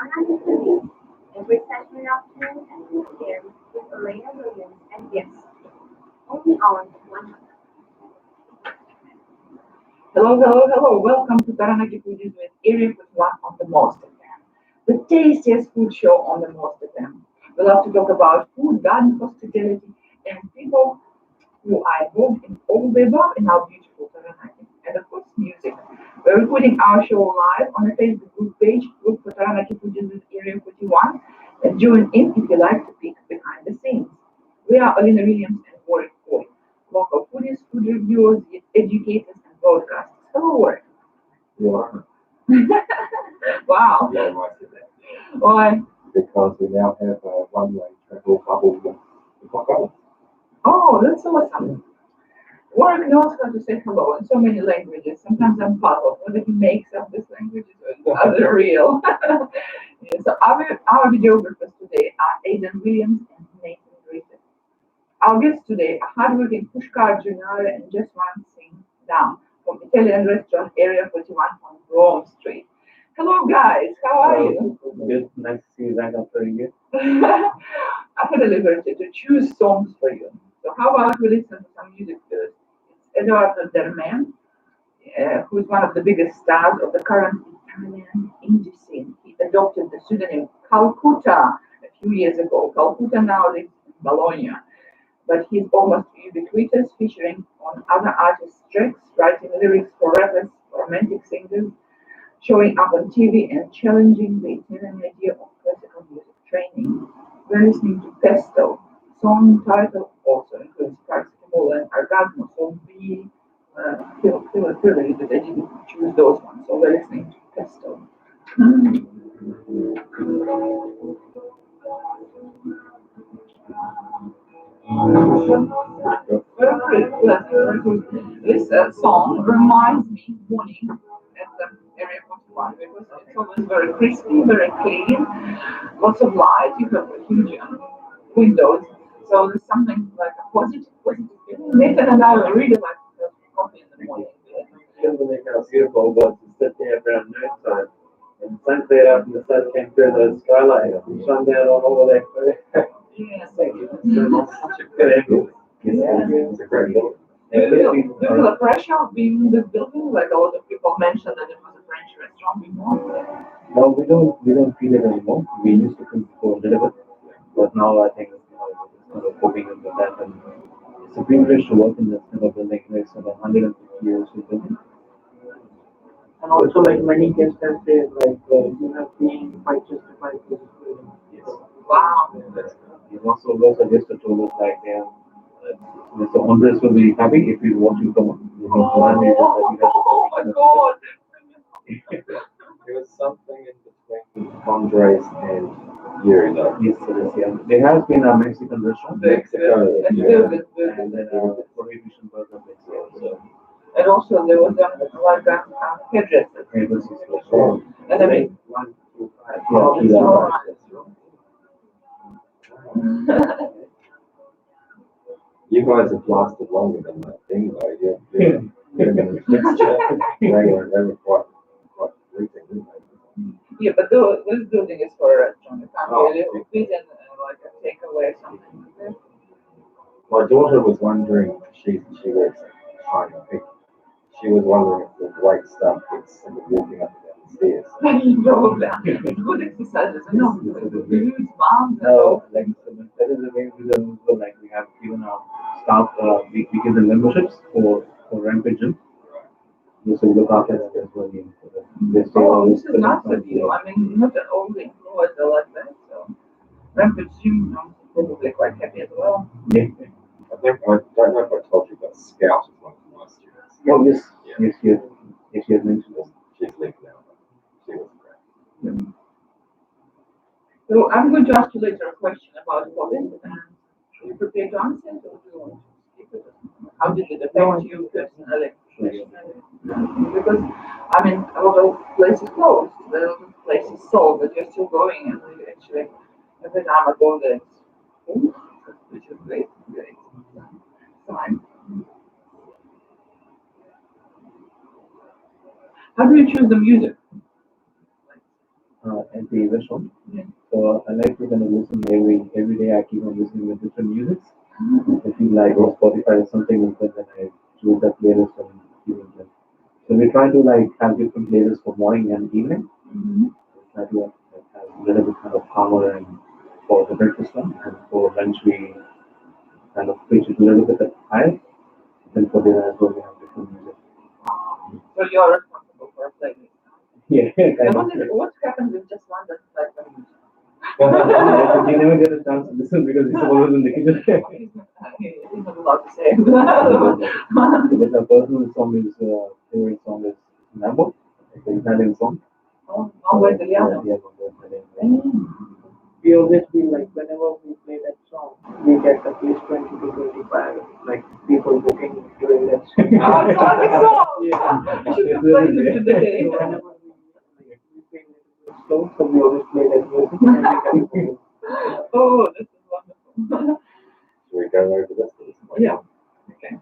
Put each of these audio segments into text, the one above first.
Taranaki Foodies. Every Saturday afternoon at 2 p.m. with Elena Williams and guests. Only on 100. Hello, hello, hello. Welcome to Taranaki Foodies with Area with one of the most of them. The tastiest food show on the most of them. We love to talk about food, garden, hospitality, and people who are involved in all the above in our beautiful Taranaki. And of course, music. We're recording our show live on the Facebook group page, look for Taranaki Foodies with Area 41, and join in if you like to peek behind the scenes. We are Olina Williams and Warwick Boy, local foodies, food reviewers, educators, and broadcasters. Hello, Warwick. You are. Wow. Yeah, right. Why? Because we now have a one-way travel bubble with the bubble. Oh, that's awesome. Warwick knows how to say hello in so many languages. Sometimes I'm puzzled whether he makes up these languages or are they real. Yeah, so our videographers today are Aidan Williams and Nathan Griffith. Our guests today are hardworking Pushkar Junior and just one thing down from Italian restaurant Area 41 on Rome Street. Hello guys, how are you? Good, nice to see you back after a year. I had a liberty to choose songs for you. So how about we listen to some music first? It's Eduardo Derman, who is one of the biggest stars of the current Italian indie scene. He adopted the pseudonym Calcutta a few years ago. Calcutta now lives in Bologna, but he's almost ubiquitous, featuring on other artists' tracks, writing lyrics for rappers, romantic singers, showing up on TV and challenging the Italian idea of classical music training. We're listening to Pesto. Song title also includes Paracetamol and Orgasmo, so we feel privileged that I didn't choose those ones. So we're listening to Pesto. Very good. This song reminds me morning at the Area 41 because it's always very crispy, very clean, lots of light. You have huge windows, so there's something like a positive feeling. Nathan and I really like to have coffee in the morning. Couldn't believe how beautiful it was to sit there around noontime. And sunset out and the sun came through the skylight and shone down all over that. Yes, Thank you so much. Such a good ambulance. It's a great building. do you feel the pressure of being in this building? Like a lot of people mentioned that it was a French restaurant before. No, we don't feel it anymore. We used to think for a little bit, but now I think we're just kind of coping with that. And it's a privilege to work in this kind of building. It's about 150 years old building. And also, like many guests have said, like you have been quite justified with this building. Yes. Wow. He's also just told us like Mr. Andres will be happy if he's watching from Japan. Oh my God. There was something in between Andres and Yuri. Yes, yeah. There has been a Mexican restaurant. Mexico. And Yeah. And then prohibition burger place. Yeah. So And also there was like a hairdresser. it was his restaurant. And I mean, 1, 2, 5. oh, Yeah, it's so nice. You guys have lasted longer than that thing, though. You're in the mixture. They were quite fleeting, didn't they? Yeah, but this building is for a restaurant. You can't really fit in like a takeaway or something. My daughter was wondering, she works at China Peak. She was wondering if the weight stuff gets walking up and down the stairs. Probably. Good exercises. I know. Huge mountains. No, like so that is the way we do. So like we have given our staff, we give them memberships for Rampage Gym. Just to look after that as well. They stay Oh, always this is nice of you. I mean, not all the employees are like that, so Rampage Gym, I'm probably quite happy as well. Yeah. I don't know if I told you, but Scout is one of my students. Oh yes, Yeah. yes, you had mentioned this. She's leaving now, but she was great. So I'm going to ask you later a question about COVID, and are you prepared to answer it, or do you want to skip it? How did it affect you personally? Because, I mean, a lot of places closed, a lot of places sold, but you're still going, and you actually, every time I go there, it's full, which is great sign. How do you choose the music? And empty restaurant. Yeah. So I like to kind of listen every day. I keep on listening to different music. I feel like Spotify or something is good, then I choose that playlist and keep it there. So we try to like have different playlists for morning and evening. Mm-hmm. We try to have a little bit kind of calmer and for the breakfast one, and for lunch we kind of pitch it a little bit high. Then for dinner as well we have different music. So you're responsible for a playlist. Yeah, And kind of. what happens if just one doesn't like the music? You never get a chance to listen because it's always in the kitchen. He's not allowed to say. But my personal song is favorite song is Mambo, it's an Italian song. Oh, Mambo Italiano. Yeah, Mambo Italiano. We always feel like whenever we play that song, we get at least 20 to 25 like people booking during that song. Oh, it's not a song! Yeah. You should play it today. So whenever we play a little bit slow, so we always play that music and we can Oh, this is wonderful. So we can learn the rest of this. Yeah. Okay.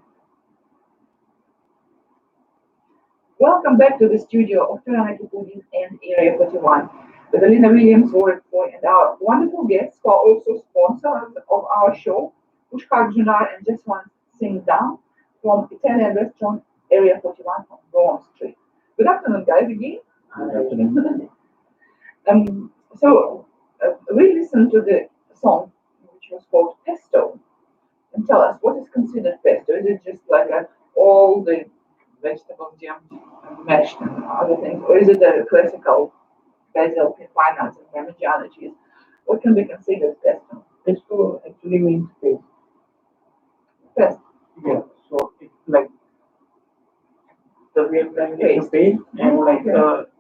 Welcome back to the studio of Taranaki Foodies and Area 41 with Alina Williams, Warwick Foy, and our wonderful guests who are also sponsors of our show, Pushkar Junar and Just One Sing Down from Italian restaurant Area 41 on Broad Street. Good afternoon, guys, again. Good afternoon. So we listened to the song which was called Pesto. And tell us, what is considered pesto? Is it just like all the vegetables jammed and mashed and other things? Or is it a classical basil, pine nuts, and parmigiana cheese? What can be considered pesto? Pesto actually means paste. Pesto. Yeah, so it's like the real time Paste. paste and like Okay.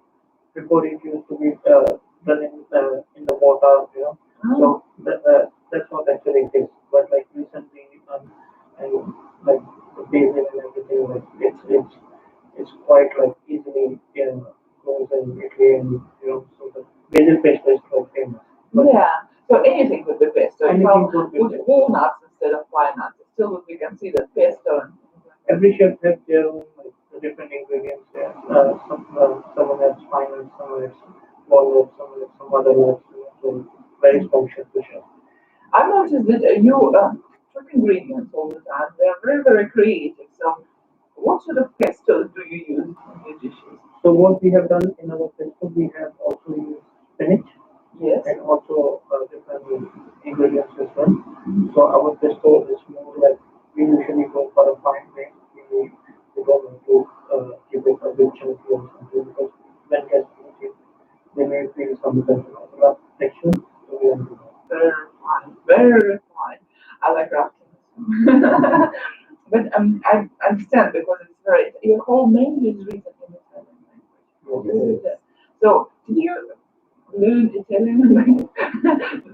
before it used to be done in the water, you know. Oh, So that's what actually it is. But like recently, and like the basil and everything, like it's quite like easily grows in Italy, and you know, so the basil pesto is quite famous. But yeah. So anything with the pesto. If I anything could be put walnuts instead of pine nuts, it still would be considered pesto. And every chef has their own like the different ingredients there. Someone has spinach, someone has walnuts, someone has some other nuts. So very from chef to chef. I've noticed that you cook ingredients all the time. They're very, very creative. So, what sort of pestos do you use in your dishes? So what we have done in our pesto, we have also used spinach Yes. and also different ingredients as well. So our pesto is more like we usually go for a fine grain. We don't want to keep it a bit chunky or something because when guests eat it, they may feel some kind of texture. So we want to Very fine. Very fine. I like rafting. But I understand because it's very, your whole menu is written in Italian language. Yes. So, did you learn Italian,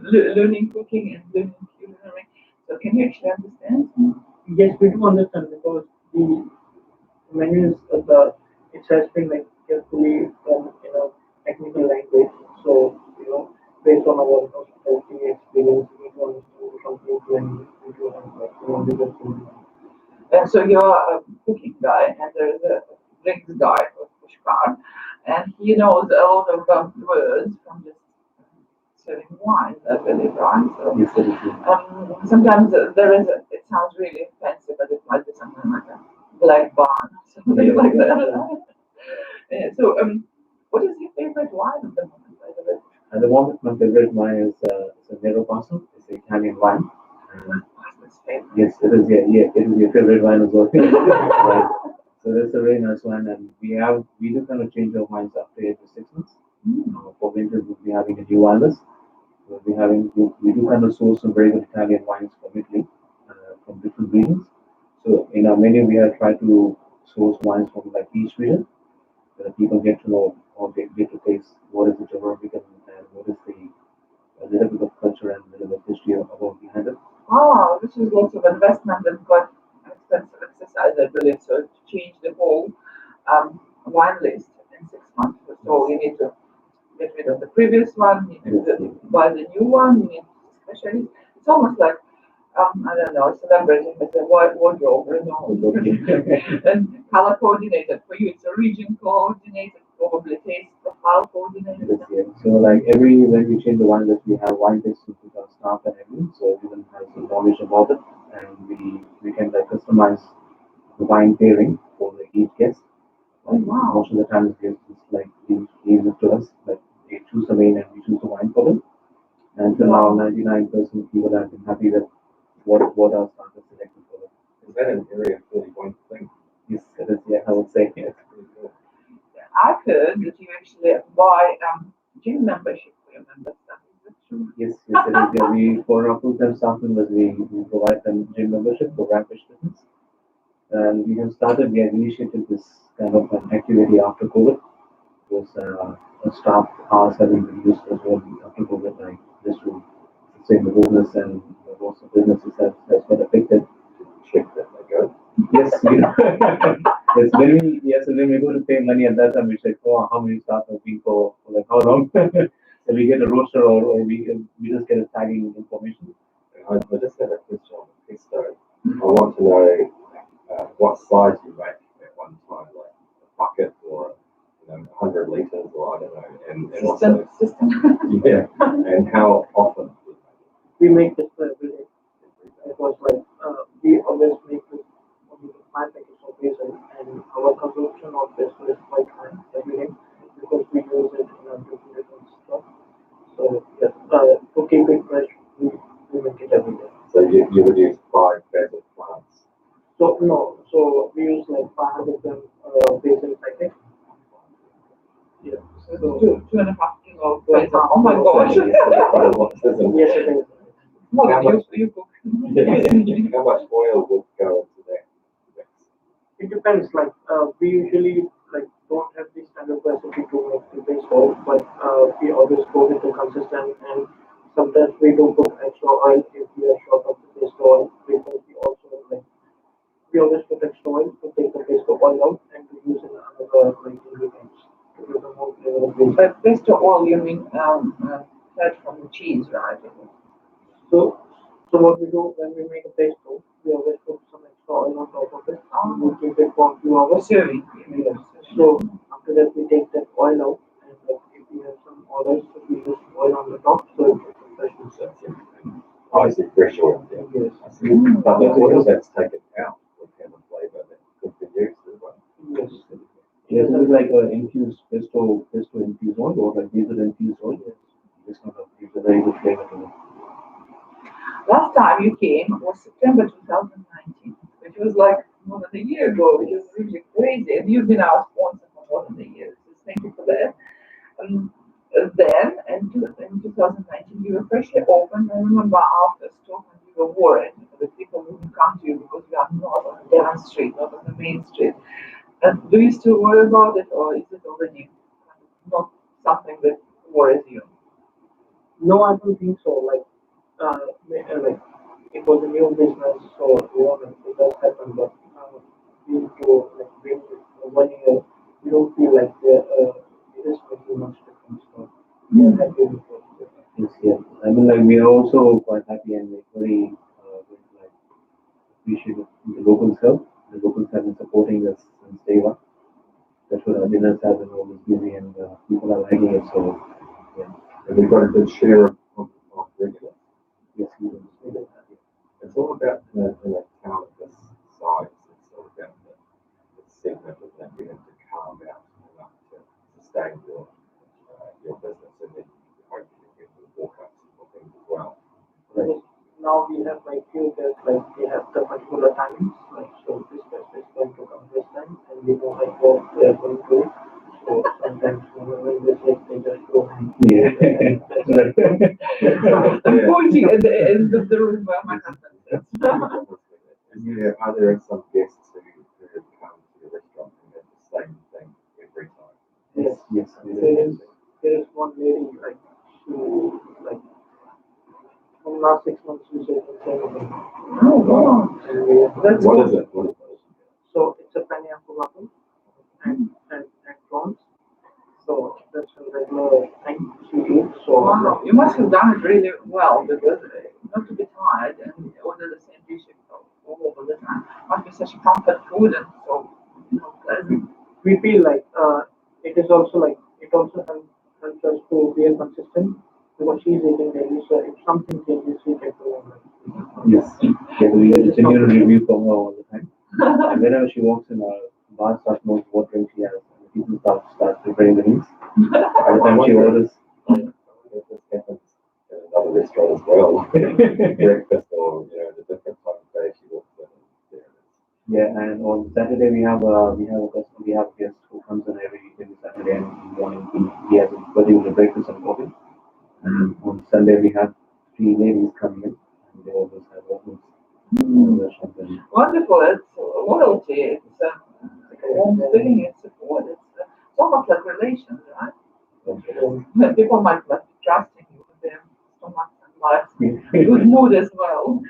learning cooking and learning culinary? So, can you actually understand? Yes, we do understand because the menus of the it has been like carefully done in a technical language. So based on our hospitality experience, we do understand the complete language. We do have like different things. And so you're a cooking guy, and there's a drinks guy for Pushkar, and he knows a lot of words from just serving wine, I believe, right? So, Yes, it is. sometimes it sounds really fancy, but it might be something like a black barn, something Yeah. like that. Yeah, so, what is your favorite wine at the moment, by the way? At the moment, my favorite wine is it's a Nero Passo. It's an Italian wine. Husband's favorite. Yes, it is. Yeah, it is your favorite wine as well. Right. So that's a very nice wine, and we do kind of change our wines after every 6 months. For winter, we'll be having a new wine list. We do kind of source some very good Italian wines from Italy, from different regions. So in our menu, we have tried to source wines from like each region, so that people get to know or get to taste what is the geographical and what is the a little bit of culture and a little bit of history about behind it. Oh, this is lots of investment and quite an expensive exercise, I believe. So to change the whole wine list in 6 months or so, you need to get rid of the previous one, you need to buy the new one, you need especially. It's almost like I don't know, a celebrity has a wide wardrobe, you know, and color coordinated for you. It's a region coordinated, probably taste I'll It coordinate is, them. yeah. So like every when we change the wine list, we have wine tasting with our staff and everything, so everyone has some knowledge about it, and we can like customize the wine pairing for the each guest. Oh, Like wow. most of the time, it's like he leaves it to us, like they choose the main and we choose the wine for them. And till now, Wow. 99% people have been happy with what our staff has selected for them. Is that an area 41 thing? Yes, it is. Yeah, I would say yes. Pretty cool. I've heard that you actually buy gym membership for your members. Is that true? Yes, yes, it is. Yeah, we for our full-time staff members, we provide them gym membership for Rampage Fitness. And we have started, we have initiated this kind of an activity after COVID. Because the staff hours have been reduced as well after COVID, like just to sustain the business and most of the businesses has got affected. Check that they go. Yes, yes, when we go to pay money at that time, we check, oh, how many staff have been for like how long? So we get a roster or we just get a tagging information. I just had a question on the pesto. I want to know what size you make at one time, like a bucket or 100 liters or I don't know, and also System. yeah, and how often you We make this for every day. It was like we always make this only 5 packets of basil, and our consumption of basil is quite high every day because we use it in a different stuff. So yes, to keep it fresh, we make it every day. so you would use 5 basil plants. So no, so we use like 500 gram basil packet. Yeah. So So 2.5 kilos of basil. Oh my gosh. yes, it is. More How than much? you cook. How much oil would go into that mix? It depends. Like we usually like don't have the standard recipe to make the base oil, but we always go with the consistent. And sometimes we do put extra oil if we are short of the base oil. Because we also like we always put extra oil to take the base oil out and to use in another like ingredients to give them more flavor of base. But pesto oil, you mean fat from the cheese, right? So so what we do when we make a pesto, we always put some extra oil on top of it. We keep it for a few For hours. serving. Yes. So after that we take that oil out and like if we have some oils, so we use oil on the top so it gets a freshness. Obviously fresh oil. Yeah. Yes. I see. But the oil that's taken out would have a flavour that could be used as well. Yes. Yes, it is like a infused pesto infused oil or like basil infused oil. Yes. This kind of gives a very good flavor to it. Last time you came was September 2019, which was like more than a year ago, which is really crazy. And you've been our sponsor for more than a year. So thank you for that. Then, in 2019, you were freshly opened. I remember our first talk and you were worried that people wouldn't come to you because you are not on the Devon Street, not on the main street. And do you still worry about it, or is it already not something that worries you? No, I don't think so. Like it was a new business, so like, it does happen. But being to like being for 1 year, we don't feel like it is making much difference. So we are happy with it. Yes, yeah. I mean, like we are also quite happy and like very like appreciative of the locals help. The locals have been supporting us since day one. That's what our dinners have been always busy and people are liking it. So yeah, And we've got a good share of regular. yes, we do. It's all about in a town of this size, it's all about the segment of that you have to carve out enough to sustain your business and then hopefully get the walk-ups and things as well. Right. Because now we have like few days, like we have the particular timings, like so this guest is going to come this time, and we know like what they are going to do. So sometimes when they say they just go and Yeah. I'm pointing at the end of the room where my husband sits. And are there some guests who come to your restaurant and have the same thing every time? yes, Yes, there is one lady like she like from last 6 months she said the same thing. Oh, wow. And we That's What cool. is it? What is it? so it's a penne affogato and prawns. So that's a regular thing she eats. So Wow, you must have done it really well because not to be tired and order the same dish all over the time. Must be such comfort food and so pleasant. we feel like it is also like it it also helps us to be consistent because she's eating daily. So if something changes, we get to know. Yes. Yeah, we continue to review from her all the time. And whenever she walks in our bar, starts knows what drink she has. And people start preparing the drinks. By the time she orders, If this happens in another restaurant as well, breakfast or the different time of day she walks in. And yeah, and on Saturday we have a guest who comes in every Saturday and in the morning he has a particular breakfast and coffee. And on Sunday we have three ladies coming in and they always have waffles on the shop and Wonderful. It's loyalty. It's like a warm feeling. It's support. It's almost like relations, right? People might like trusting you with their stomachs and lives. Good mood as well.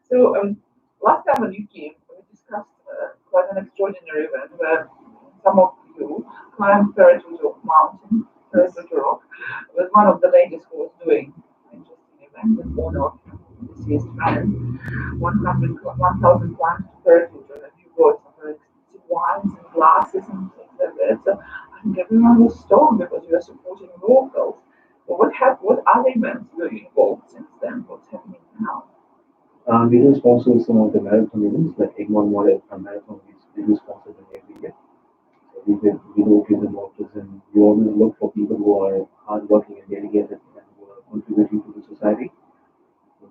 So last time when you came, we discussed quite an extraordinary event where some of you climbed Paratujo Mountain, Paratujo Rock, with one of the ladies who was doing an interesting event in honor of deceased friend. 1,000 climbs to Paratujo, and you brought some very expensive wines and glasses and things like that. So I think everyone was stoned because you are supporting locals. But what other events were you involved since then? What's happening now? we do sponsor some of the marathon events like Egmont Marathon. We do sponsor them every year. So we do give them offers and we always look for people who are hardworking and dedicated and who are contributing to the society.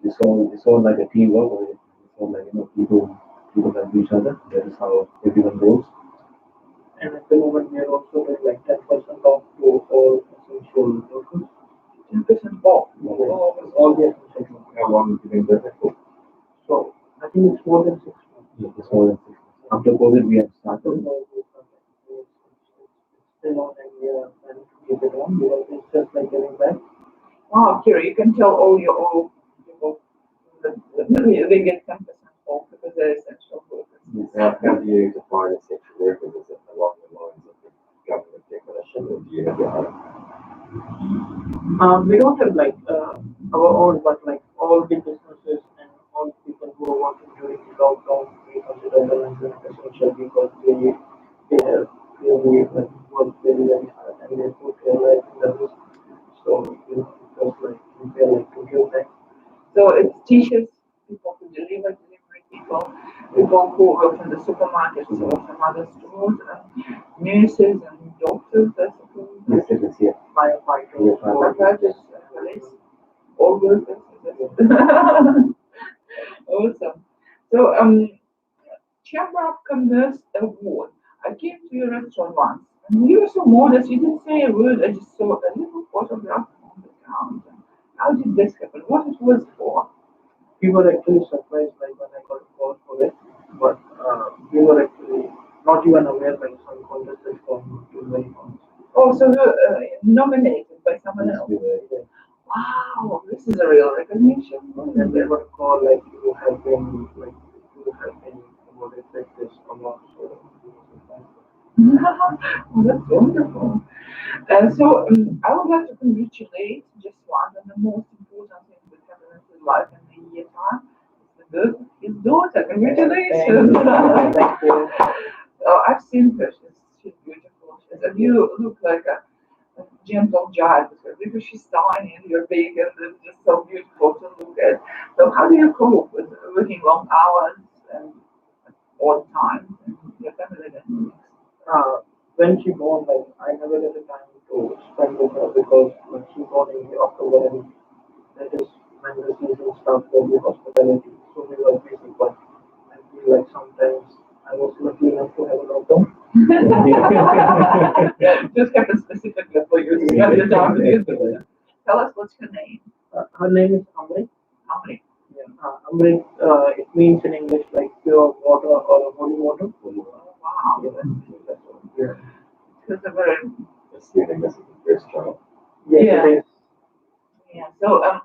It's all like a teamwork or it's all like people help each other. That is how everyone grows. And at the moment, we are also doing like 10% off to all essential workers. 10% off. All the essential workers. how long have you been doing it for? So I think it's more than 6 months. It's all in 6 months. After COVID, we have So started. it's still on and we are planning to keep it on because it's just like giving back. Wow, Kira, you can tell all your old people that they get 10% off because they're essential workers. How do you define essential workers? Is it along the lines of the government definition, or do you have your own? We don't have like our own, but like all the businesses and all people who are working during the lockdown, we consider them as an essential because they have really like worked very hard and they put their life in the risk. So it was like we feel like to give back. So it's teachers, people who delivery people, people who work in the supermarkets or some other stores, nurses and doctors, I suppose. Yes, it is here. Firefighters, Firefighters, police, all workers. Awesome. So, Chamber of Commerce Award. I came to your restaurant once, and you were so modest. You didn't say a word. I just saw a little photograph on the counter. How did this happen? What it was for? we were actually surprised like when I got a call for it, but we were actually not even aware like some contest is going to very honest. Oh, so nominated by someone Yes, else. we were. Wow, this is a real recognition. And they were called like you have been awarded like this amount. So Oh, that's wonderful. So I would like to congratulate just one of the most important things that happened in his life in the year time. It's the birth of his daughter. Congratulations. thank you. Oh, I've seen her. She's beautiful. You look like a gentle giant because she's tiny and you're big and it's just so beautiful to look at. So how do you cope with working long hours and all times and your family dynamics? When she born, like I never get the time to spend with her because when she born in the October and that is when the season starts for the hospitality. So we were busy, but I feel like sometimes I was lucky enough to have a lockdown. Just happened specifically for you. So you have your time to use it. Tell us what's her name. Her name is Amrit. How many? Yeah. Amrit, it means in English like pure water or holy water. Wow, that's beautiful. Yeah. It's a very Assuming this is the first child. Yeah. It is. yeah. So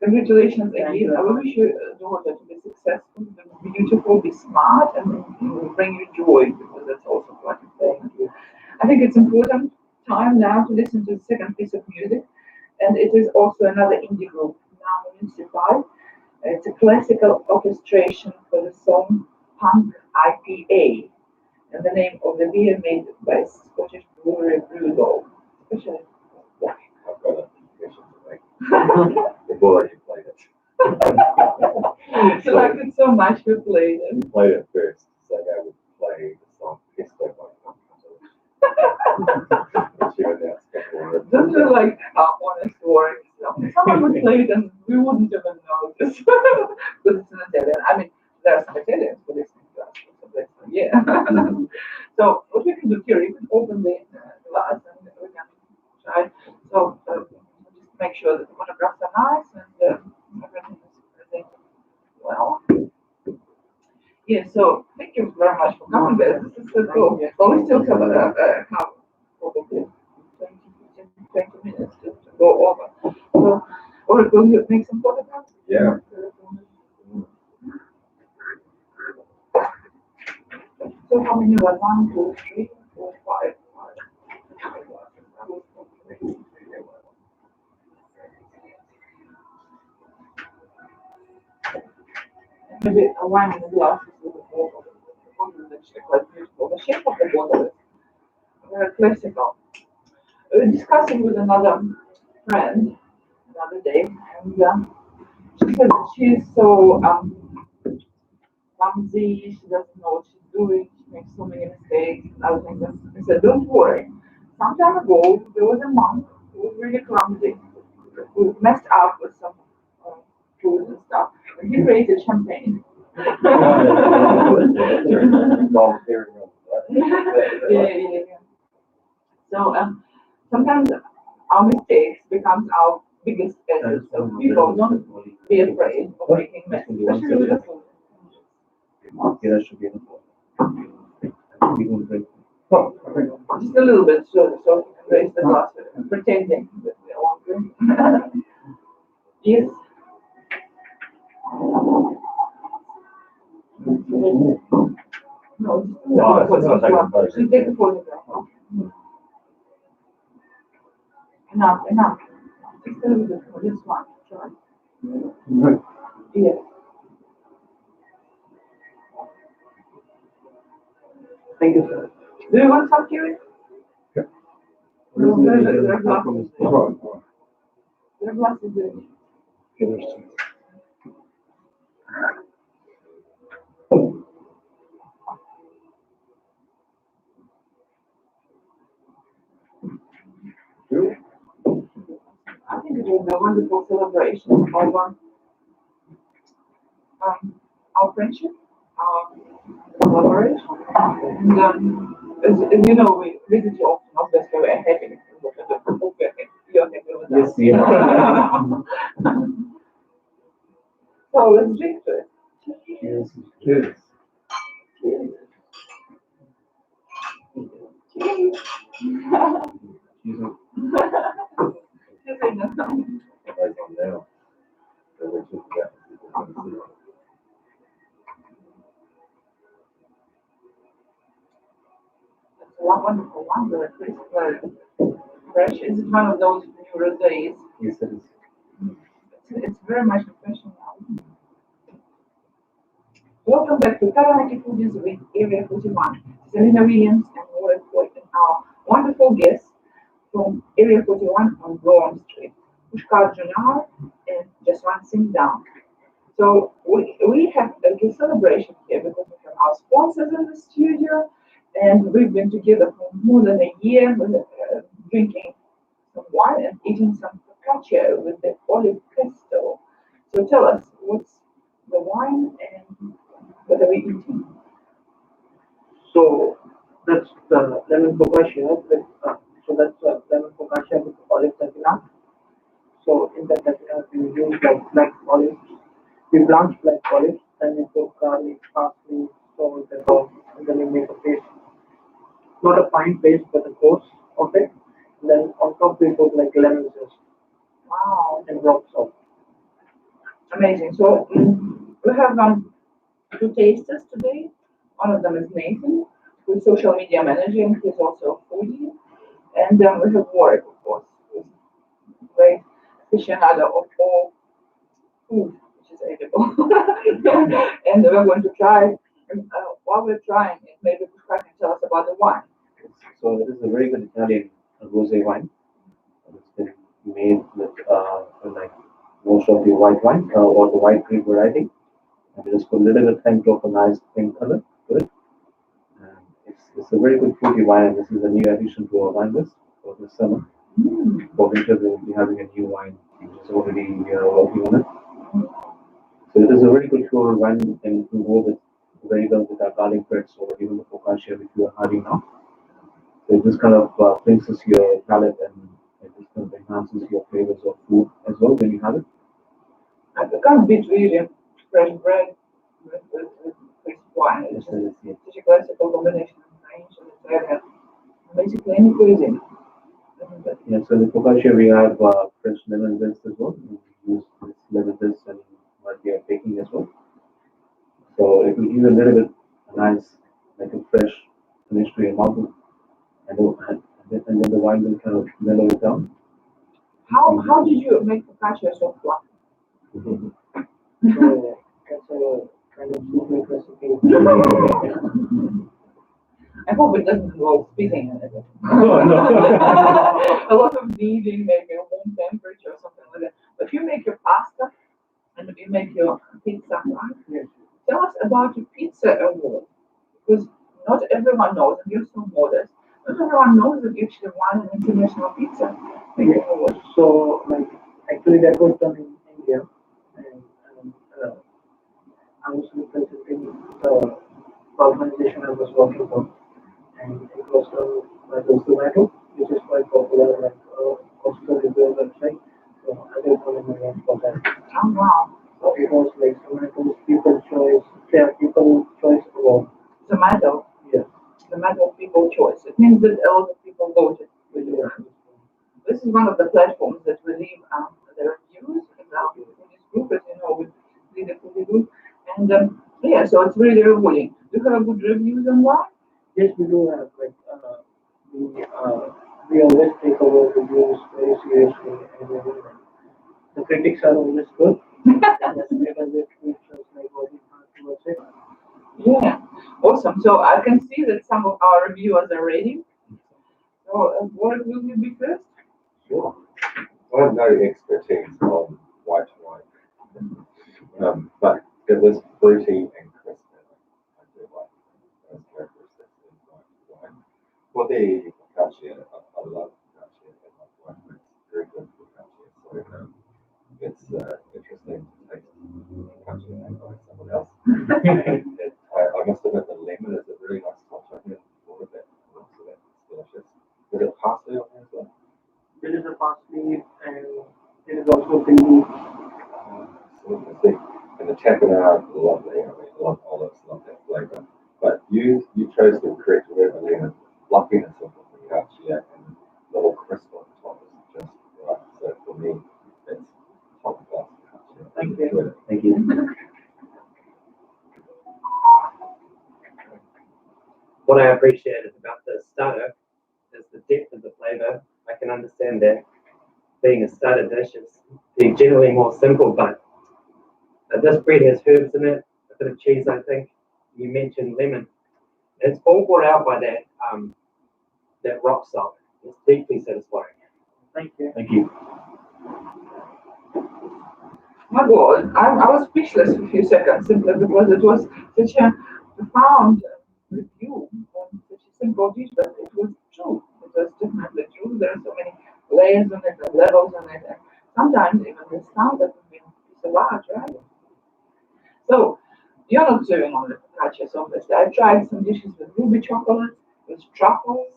congratulations Thank again. you. I wish your daughter to be successful, be beautiful, be smart, and bring you joy because that's also quite important. Thank you. I think it's important time now to listen to the second piece of music, and it is also another indie group now Municipal. It's a classical orchestration for the song Punk IPA, and the name of the beer made by Scottish brewery Brewdog. before you played it. You liked it so much you played it. You played it first, so they would play the song Pesto by which you announced before. Those are like honest words. Someone would play it and we wouldn't even notice. Because it's an Italian. I mean, there are some Italians who listen to us. So that's, yeah. So what we can do here, you can open the glass and we can try. So just make sure that the photographs are nice and everything is presented well. Yeah, so thank you very much for coming there. This is so cool. But we still have probably 20 minutes to go over. So, or will you make some photographs? Yeah. So how many were 1, 2, 3, 4, 5? Maybe a wine in the glasses with a bottle. The bottle is actually quite beautiful. The shape of the bottle is very classical. We were discussing with another friend the other day, and she said that she's so clumsy, she doesn't know what she's doing, she makes so many mistakes, and other things. I said, don't worry. Some time ago, there was a monk who was really clumsy, who messed up with some food and stuff, and he created champagne. Yeah. So sometimes our mistakes becomes our biggest assets. So people don't be afraid of making mistakes, especially with the food. Okay, that should be enough. We don't drink. Just a little bit, so you can raise the glass, pretending that we are all drinking. Yes. No, just take the photograph. Enough. Just a little bit for this one. Try. Yes. Thank you, sir. Do you want some kiwi? Their glass is good. I think it will be a wonderful celebration of our friendship, our collaboration. And as you know, we visit you often, obviously we're happy. You're happy with us. Yes, yeah. So let's drink to it. Cheers. Cheers. Cheers. Cheers. It's a wonderful one, very crisp, very fresh. Is it one of those new rosés? Yes, it is. It's very much professional. Welcome back to Taranaki Foodies with Area 41. Selena Williams and Laura Coit and our wonderful guests from Area 41 on Broad Street, Pushkar Junar and Just One Sing Down. So we have a good celebration here because we have our sponsors in the studio and we've been together for more than a year drinking some wine and eating some focaccia with the olive pesto. So tell us, what's the wine and what are we eating? So that's the lemon focaccia with lemon focaccia with olive tatina. So in that tatina we use like black olives. We blanch black olives and we put garlic, parsley, salt, and all, and then we make a paste. Not a fine paste, but a coarse of it. And then on top we put like lemon zest Wow, and drops of. amazing. So we have two tasters today. One of them is Nathan, who's social media manager, and he's also a foodie. And then we have Warwick, of course, who's great aficionado of all food, which is edible. And we're going to try, while we're trying it, maybe Pushkar can tell us about the wine. So it is a very good Italian rosé wine. It's been made with like most of the white wine or the white grape variety. And we just put a little bit hint of a nice pink color to it. And it's a very good fruity wine, and this is a new addition to our wine list for this summer. For winter, we will be having a new wine, which is already we are working on it. So it is a very good floral wine, and it can go with very well with our garlic breads or even the focaccia which we are having now. So it just kind of cleanses your palate and it just kind of enhances your flavors of food as well when you have it. I can't beat really fresh bread with crisp wine. It's Yes, just that is it. such a classical combination of range and Italian. Basically any cuisine. Isn't it? Yeah, so the focaccia we have fresh lemon zest as well. We use this lemon zest and what we are baking as well. So it will give you a little bit nice, like a fresh finish to your mouth, and then the wine will kind of mellow it down. How did you make focaccia so fluffy? So that's a kind of secret recipe. I hope it doesn't involve spitting in it. No, no. A lot of kneading, maybe a room temperature or something like that. But you make your pasta and you make your pizza, right? Yes. Tell us about your pizza award. Because not everyone knows, and you're so modest, not everyone knows that you actually won an international pizza making award. So like actually that was done in India, and I was representing the organization I was working for, and it was done by the Zomato, which is quite popular, like Oscar review website. So I did one in my name for that. Oh, wow. So it was like Zomato's People Choice, yeah, People Choice Award. Tomato. Yes. Tomato people choice. It means that a lot of people voted for you. Yes. This is one of the platforms that we leave the reviews in our foodies group, as you know, we lead the foodie group. And yeah, so it's really rewarding. Do you have good reviews online? Yes, we do have like we always take our reviews very seriously, and the critics are always good. Yes, because it keeps us like working hard towards it. Yeah, awesome. So I can see that some of our reviewers are ready. So what will you be first? Sure. I have no expertise on white wine, but it was fruity and crisp. I do like those characteristics in white wine. For the focaccia, I love focaccia and like white wine. It's very good focaccia. So it's interesting to taste focaccia made by someone else. I must admit the lemon is a really nice touch. I hadn't thought of that. So that's delicious. Is it parsley on there as well? There is a parsley, and there is also the Absolutely. And the tapenade, lovely. I mean, love olives, love that flavour. But you chose the correct word, Elena. Fluffiness of the focaccia and little crisp on top is just right. So for me, it's top class focaccia. Thank you. Enjoyed it. Thank you. What I appreciated about the starter is the depth of the flavor. I can understand that being a starter dish is being generally more simple, but this bread has herbs in it, a bit of cheese, I think. You mentioned lemon. It's all brought out by that rock salt. It's deeply satisfying. thank you. Thank you. My God, I was speechless for a few seconds simply because it was such a profound review on such a simple dish, but it was true. It was definitely true. There are so many layers on it and levels on it, and sometimes even the sound that has been so large, right? So you're not doing only focaccias, obviously. I've tried some dishes with ruby chocolate, with truffles,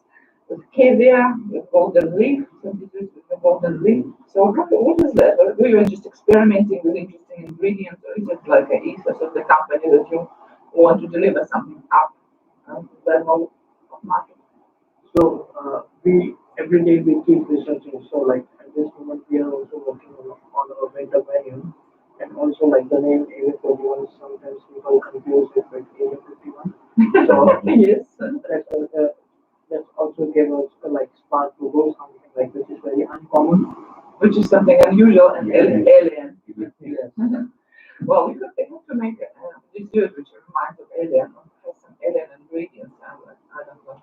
with caviar, with golden leaf, some dishes with the golden leaf. So what is that? Or we were just experimenting with interesting ingredients, or is it like an ethos of the company that you want to deliver something up the whole of market? So we every day we keep researching. So like at this moment we are also working on our winter menu, and also like the name Area 41. Sometimes people confuse it with Area 51. So Yes. that's also gave us like spark to go something like which is very uncommon. Which is something unusual and alien. Yes. Well, we could have to make a dessert which reminds of alien, or has some alien ingredients. I don't know,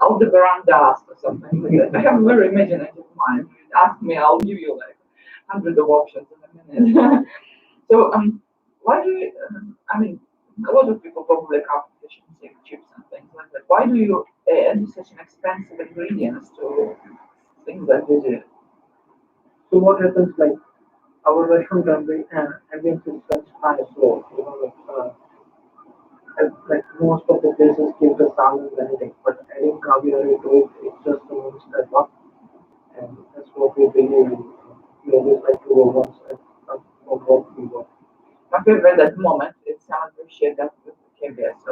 Aldebaran dust or something like that. I have a very imaginative mind. ask me, I'll give you like hundreds of options in a minute. So, why do you? I mean, a lot of people probably come from fish and chips and things like that. Why do you add such an expensive ingredients to things that you do? So what happens like our restaurant ambience is such high slow, like most of the places give the salad and anything, but adding caviar to it, it's just a one step up, and that's what we always like to go once and of what we want. My favorite at the moment is salmon bruschetta with caviar. So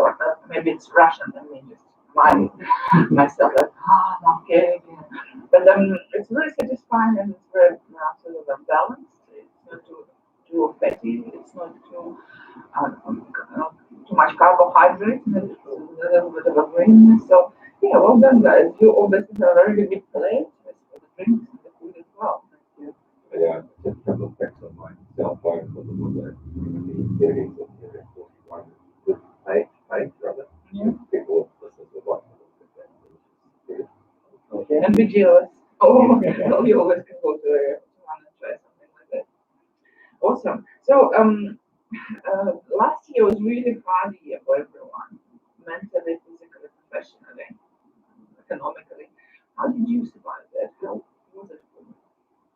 maybe it's Russian. I mean, just mind myself like okay. But it's very satisfying and it's very sort of balanced. It's not too fatty. It's not too much carbohydrate. And it's a little bit of a greenness. So yeah, well done, guys. You obviously have a really big plate with the drinks and the food as well. Thank Yeah, just a couple of texts on my cell phone for the one that the series of the 41 with page rather. you. People listen to what good. Okay. And be jealous. Oh, well, you always can go to one and try something like that. Awesome. So, last year was really hard year for everyone, mentally, physically, professionally, economically. How did you survive that? How was it for you?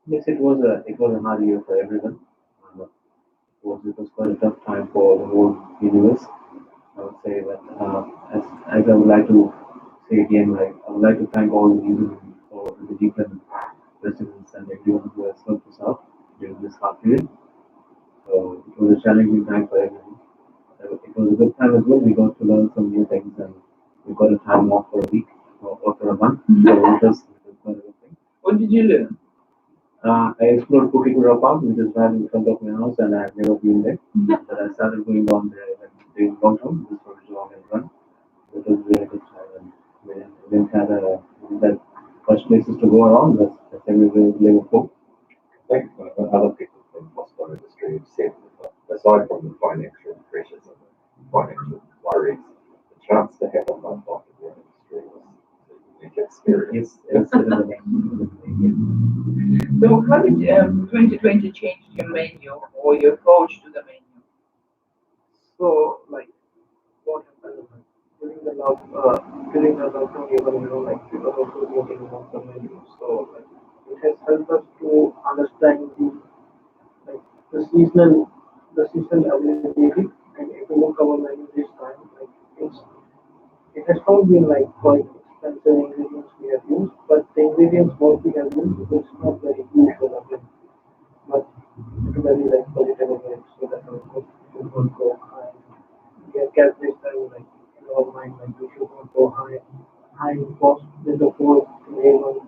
Yes, it was a hard year for everyone. It was quite a tough time for the whole universe. I would say that as I would like to say again, like I would like to thank all the users for the different residents and everyone who has helped us out during this hard period. So it was a challenging time for everyone. It was a good time as well. We got to learn some new things and we got a time off for a week or for a month. So it was quite a good thing. What did you learn? I explored Kukikura Park, which is right in front of my house, and I've never been there. But I started going down there when during lockdown, this was long and run. It was really good time, and we didn't have that much places to go around. That's everywhere we live for. I think other people from the hospital industry have said that aside from the financial pressures and the financial worries, the chance to have a month off in the industry was a unique experience. It's So, how did 2020 change your menu or your approach to the menu? So like what happened like, during the lockdown even like we were also working on the menu. So like it has helped us to understand like the seasonal availability, and if you look our menu this time, like it's it has not been like quite expensive ingredients we have used, but the ingredients what we have used it's not very usual again. But it's very like vegetable based so that our cost should not go high. We have kept this time like in our mind like we should not go high in cost with the food to everyone.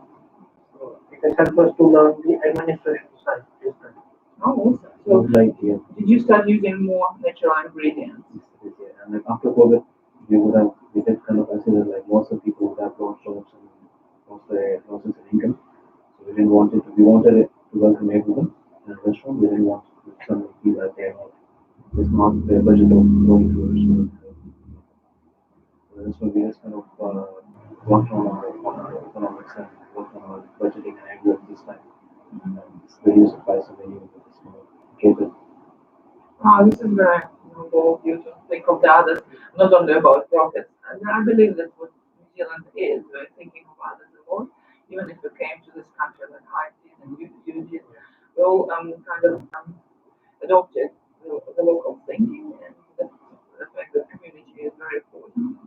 So it has helped us to learn the administration side this time. Oh, awesome. So, like yeah, did you start using more natural ingredients? and like after COVID, we did kind of consider like most of people would have lost jobs and lost their losses in income. So we wanted it to welcome everyone in a restaurant. We didn't want someone to feel like they're not, it's not their budget of going to a restaurant. So that's why we just kind of worked on our economics and worked on our budgeting and everything this time. And reduce the price of the unit with this kind of catered. This is very noble of you to think of the others, not only about profits. And I believe that's what New Zealand is. We're thinking of others a lot. Even if we came to this country like I did and you did, we all kind of adopted the local thinking and the fact that community is very important.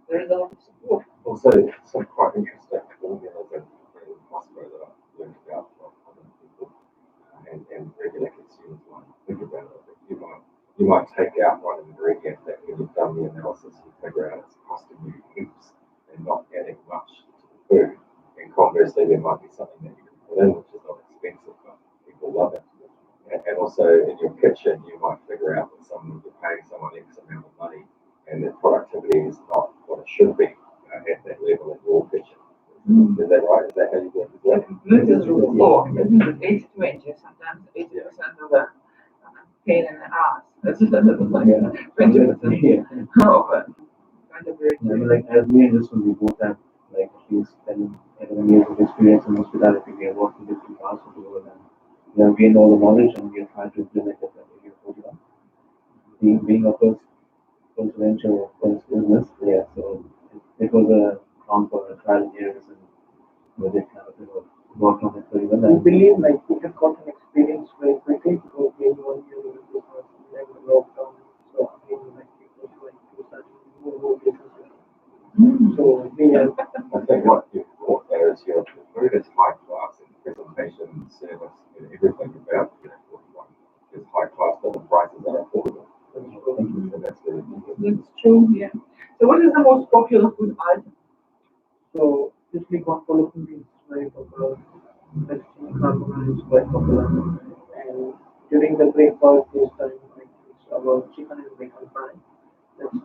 There is a lot of support. Also, some quite interesting formulas in Moscow that I've learned about from other people and regular consumers might think about it. But you might take out one ingredient that when you've done the analysis, you figure out it's costing you heaps and not adding much to the food. And conversely, there might be something that you can put in which is not expensive, but people love it. And also in your kitchen, you might figure out that you're paying someone X amount of money and their productivity is not what it should be at that level in your kitchen. Is that right? Is that how you work as well? Newton's rule of law, isn't it? 80-20, sometimes 80% of the pain in the ass. That's like 20% Yeah. of it. Kind of very I mean, like as me and this one, we both have like at least 10 years of experience in hospitality. We have worked in different parts of the world and we have gained all the knowledge and we have tried to implement it at Area 41. Being a first venture or first business, yeah, so it was a ground for a trial and errors and with it kind of worked on it very well. We And believe like we have got an experience very quickly because we have 1 year in the business and then the lockdown. So again, like people like to start more businesses. So we have I think what you've got there is your food is high class in presentation, service, and everything about you know, what you want. It's high class, but the prices are affordable. So that's really important. That's true, yeah. So what is the most popular food item? so usually guacamole is very popular. Mexican carbonara is quite popular. And during the breakfast this time like it's our chicken and bacon fry. That's a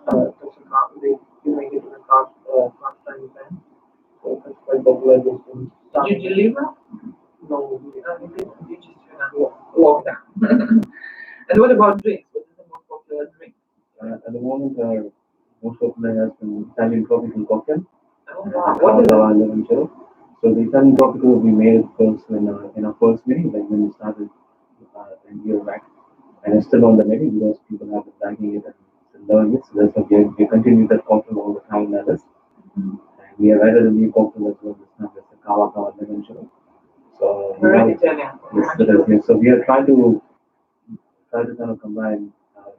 carb they make it in a cast time pan. So that's quite popular this time. Did you deliver? No, You just lockdown. And what about drinks? What is the most popular drink? at the moment, our most popular has been Italian tropical cocktail. Oh, wow. What is it? Lemoncello. So the Italian tropical we made it first in our first meeting, like when we started 10 years back, and it's still on the menu because people have been liking it and still loving it. So that's why we continue that cocktail all the time in our list. And we have added a new cocktail as well this time. It's the Kava Lemoncello. So Very Italian. yes, that is, yes. So we are trying to kind of combine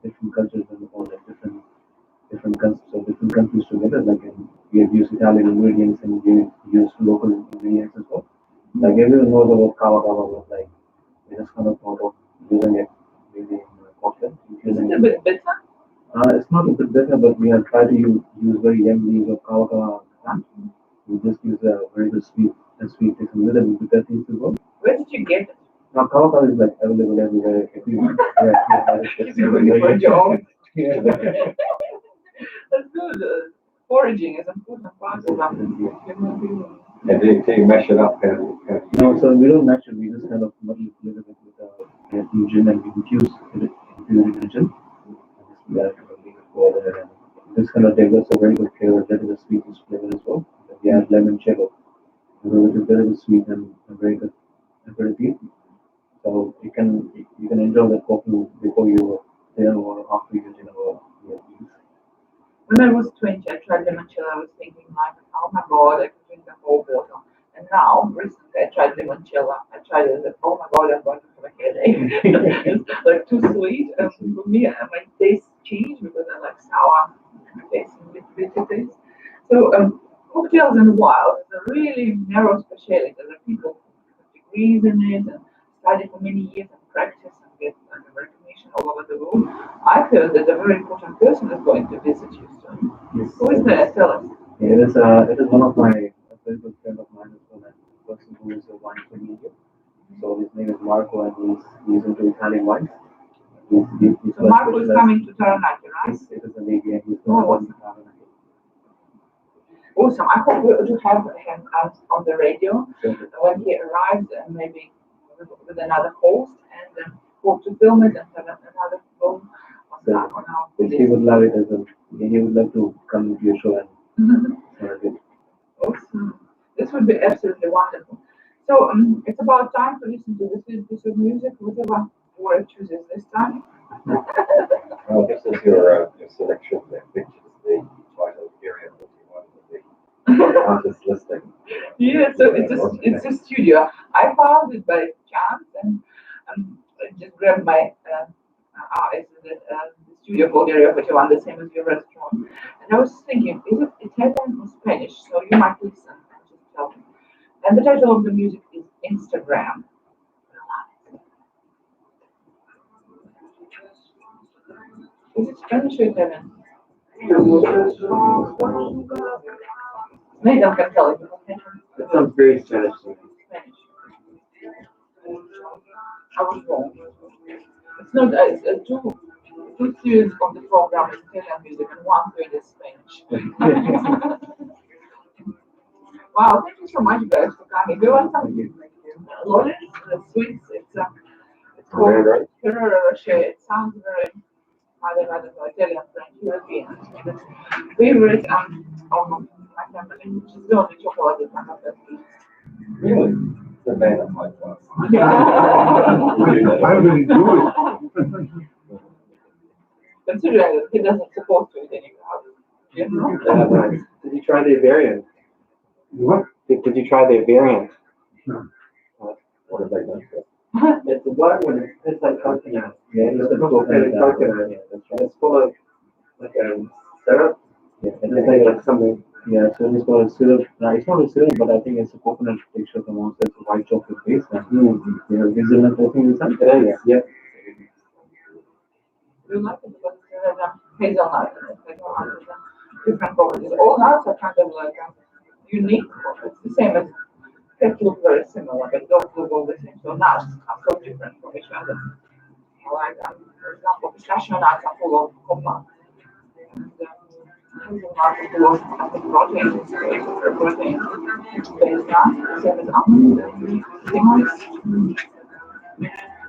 different cultures and all like different concepts of different countries together. Like we have used Italian ingredients and we use local ingredients as well. Like everyone knows about kava kava, but like we just kind of thought of using it maybe in cocktail, Is infusing it a it. bit bitter? It's not a bit better, but we have tried to use very young leaves of kava kava plant. We just use a very good sweet taste, a little bit bitter taste as well. Where did you get it? Now kava kava is like available everywhere. If you want, yeah, If you really find your own. yeah. That's good. Foraging is an important part of that. Human being. And do you mash it up? How do you No, so we don't match it. We just kind of muddle it a little bit with gin and we infuse it in gin. And just kind of leave it for there. And this kind of develops a very good flavor, that is a sweetest flavor as well. And we add lemon cello. So it is very sweet and a very good aperitif. So you can enjoy that coffee before you dinner or after your dinner or your meals. When I was 20, I tried limoncello. I was thinking, like, oh my god, I could drink the whole bottle. And now, recently, I tried limoncello. I tried it, and oh my god, I'm going to have a headache. It's like too sweet. And for me, my taste changed because I like sour taste and bitter taste. So, cocktails in the wild is a really narrow specialty. There are people who have degrees in it and study for many years and practice and get recognition all over the world. I heard that a very important person is going to visit you soon. Yes. Who is that? Tell us. It is one of my a very good friend of mine as well, and a person who is a wine comedian. So his name is Marco, and he's into Italian wines. He's So quite Marco is specialized. coming to Taranaki, right? Yes, it is a lady, and he's Oh, not one Taranaki. awesome. I hope to have him out on the radio So when he arrives, and maybe with another host, and hope to film it and have another film on our he video. would love it as well. He would love to come to your show and it. Awesome. This would be absolutely wonderful. So it's about time to listen to this piece of music, whatever word chooses this time. This is your selection that features the title Area 41 of the artist listing. Yeah, so it's a studio. I found it by chance and I just grabbed my eyes in the studio called Area 41, the same as your restaurant. And I was thinking, is it Italian or Spanish? So you might listen and just tell me. And the title of the music is Instagram. Is it Spanish or Italian? Maybe I can tell you. Okay. It sounds very Spanish to me. Spanish. I was wrong. It's not two thirds of the program is Italian music and one third is Spanish. Wow, thank you so much guys for coming. Do you want some lollies, sweets? It's called Very right. Ferrero Rocher. It sounds very I don't know, Italian, French, European. It's favorite of my family, which is the only chocolate that my husband eats. Really? The man of my class. I really do it. Considering that he doesn't support to eat any carbs. You know? Nice. Did you try their variant? What? Did you try their variant? No. What have they done? It's a white one. It's like coconut. Yeah, It's it's a a coconut. coconut. Yeah, that's And right. it's full of like syrup. Yeah, And and I think like something. yeah, so it's got a syrup. It's not a syrup, but I think it's a coconut texture from outside. It's a white chocolate base. And you know, hazelnut coating inside. It is. Yep. We like it because it has hazelnut in it. Hazelnut is different properties. All nuts are kind of like unique. It's the same as cakes look very similar, but don't look all the same. So nuts are so different from each other. Like, for example, pistachio nuts are full of copper. And hazelnut is full of protein. Protein. Based nuts, same as almonds and peanuts.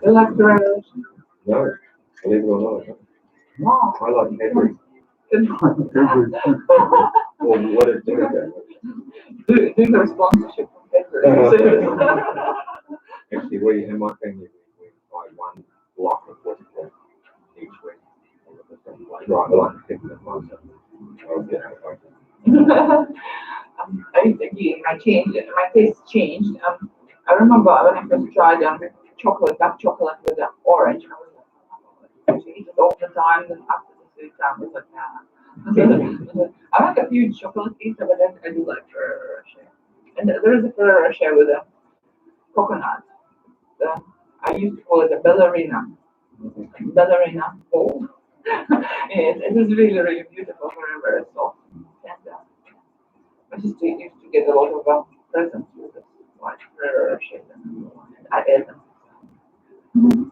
You like the No, believe it or not. wow. I like peppers. Or what is vinegar? Doing the sponsorship from Pedro. Actually, we in my family we buy one block of watermelon each week. Right, I like picking them myself. I'll get out of I again, my taste changed. I remember when I first tried chocolate, dark chocolate with the orange. I was like, I eat it all the time, and after the third time, I was like, nah. I'm like a huge chocolate eater, but then I do like Ferrero Rocher. And there is a Ferrero Rocher with a coconut. I used to call it a ballerina. Ballerina bowl. It was really, really beautiful, very, very soft. And I just used to get a lot of presents with this like Ferrero Rocher, and I ate them.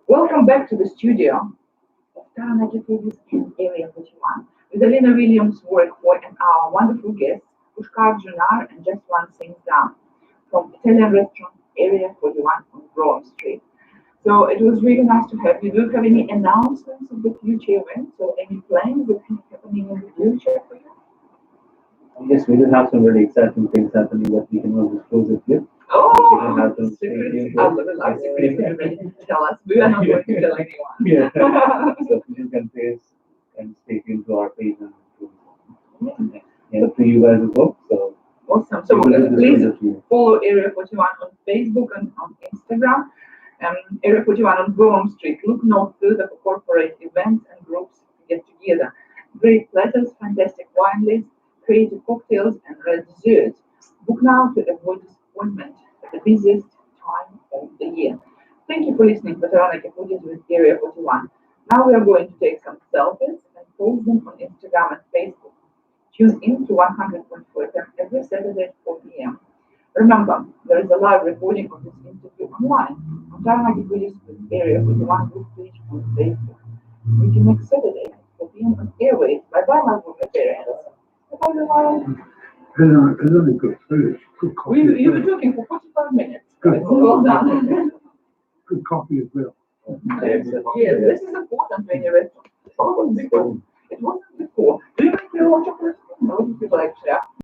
Welcome back to the studio of Taranaki Foodies in Area 41 with Elena Williams, Workboy, and our wonderful guests, Pushkar Junar and Just One Things Down from Italian restaurant Area 41 on Rome Street. So it was really nice to have you. Do you have any announcements of the future events or any plans that are happening in the future for you? Yes, we do have some really exciting things happening that we can all disclose it with. Oh, You can have them stay secrets. tuned. I would love secrets. You're ready to tell us. We are not going to tell anyone. Yeah. So you can please and stay tuned to our page and to you guys as well. So Awesome. So we will disclose please it to you. follow Area 41 on Facebook and on Instagram. Area 41 on Rome Street. Look no further for corporate events and groups to get together. Great platters, fantastic wine lists, creative cocktails, and red desserts. Book now to avoid disappointment at the busiest time of the year. Thank you for listening to Taranaki Foodies with Area 41. Now we are going to take some selfies and post them on Instagram and Facebook. Tune in to 100.4 FM every Saturday at 4 p.m. Remember, there is a live recording of this interview online on Taranaki Foodies with Area 41 group page on Facebook. Meet you next Saturday at 4 p.m. on Airways. Bye-bye, my good parents. Bye-bye, everyone. It's only good food. Good coffee. You were talking for 45 minutes. Good. Well done. Good coffee as well. Yes, this is important when you're at home because it wasn't before. Do you like your chocolate? No, people like